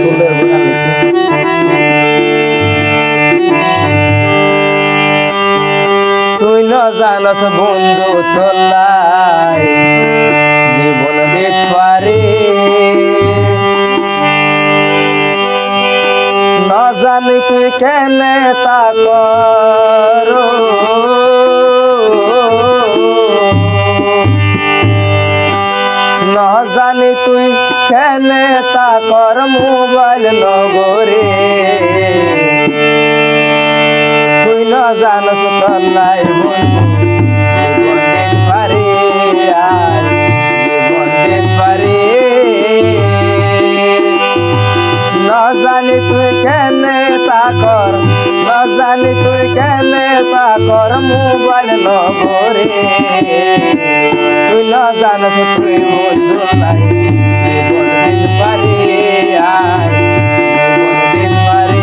সুন্দর গান লিখি। তুই না জানাস বন্ধু তোলাই জীবন দিত পারে, না জানি তুই কেনে তা কর, না জানি তুই কেনে তা কর মোবাইল নগরে। তুই না জানস তোলাই বন্ধু জীবন দিত পারে, আর জীবন দিত পারে, না জানি তুই কেনে তা কর, না জানি তুই কেনে তা কর মোবাইল নগরে। তুই না জানস তুই বন্ধু নাই জীবন দিত পারে, আর জীবন দিত পারে।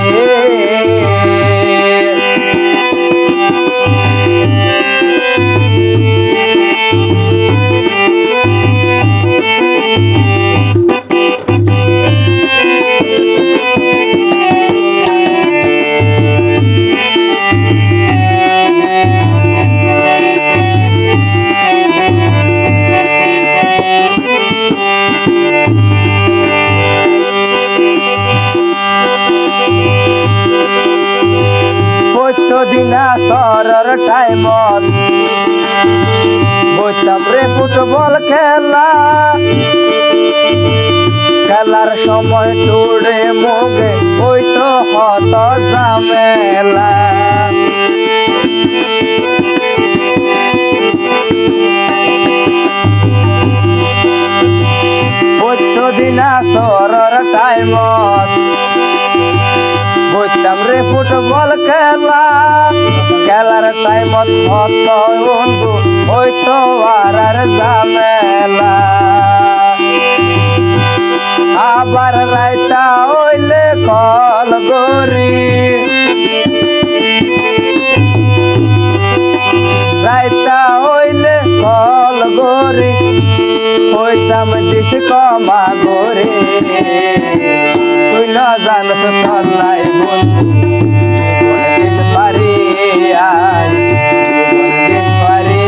দিনা সরর টাইমত বইতাম রে ফুটবল খেলা, খেলার সময় টুড়ে মোগে হইতো হত ঝামেলা। দিনা সরর টাইমত বইতাম রে ফুটবল খেলা, খেলার টাইমত হত বন্ধু হইতো আর ঝামেলা। আবার রাইতা হইলে কল গরি, রাইতা হইলে কল গরি হইতাম দিস কমা গরে। তুই না জানস তোলাই বন্ধু জীবন দিত পারে, আর জীবন দিত পারে।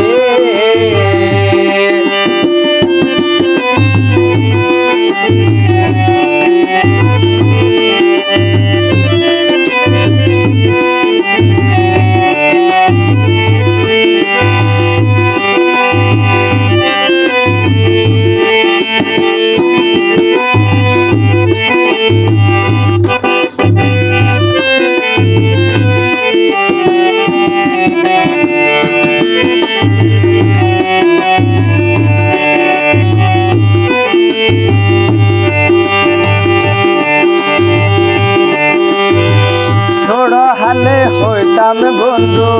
হালে হইতাম বন্ধু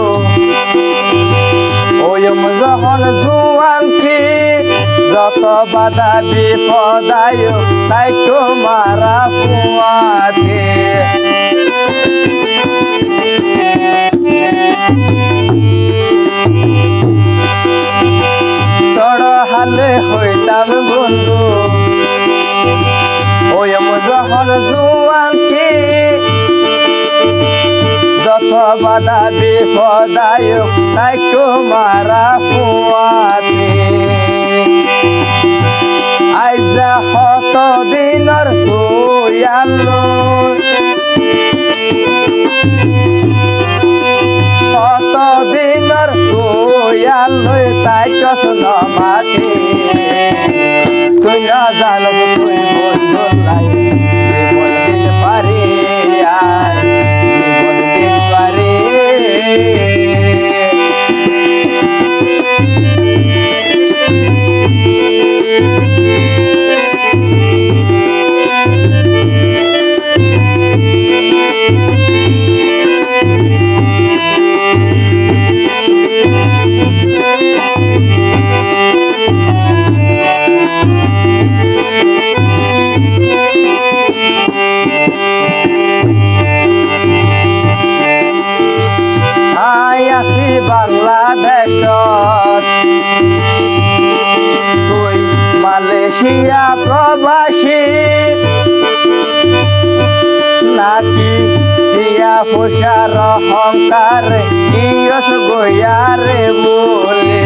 ওয়ম যখন জুয়ানকি, যত বাধা বিপদায় তাই তো মারা ফুয়াতে। সড় হালে হইতাম বন্ধু ওয়ম যখন জুয়ানকি, যত বাধা বিপদায় তাই তো মারা ফুয়াতে। আইজা হত দিনর তুই আলো, হত দিনর তুই আলো তাই চন মাটি। তুই না জানস তুই বন্ধু নাই জীবন দিতে পারে, আর জীবন দিতে পারে। মালয়েশিয়া প্রবাসী নাকি টিয়া পয়সার অহংকার ইয়স গয়ারে বলে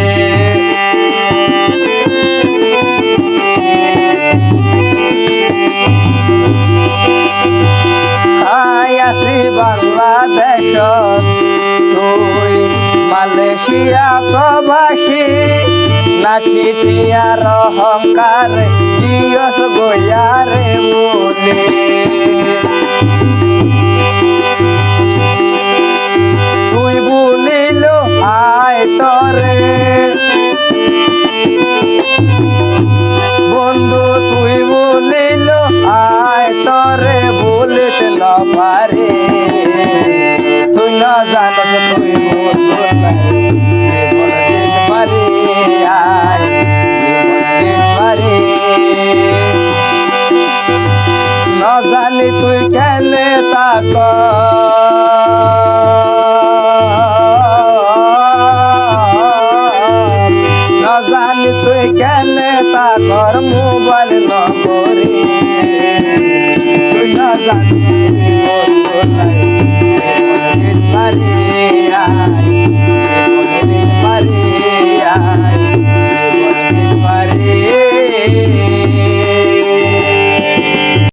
আছি বাংলাদেশ তুই মালয়েশিয়া প্রবাসী নাকি টিয়ার অহংকার ইয়স গয়ারে বলে তুই বলিল আয় তরে বন্ধু তুই বলিল আয় তরে বলিতে না পারে তুই না জানস তুই বন্ধু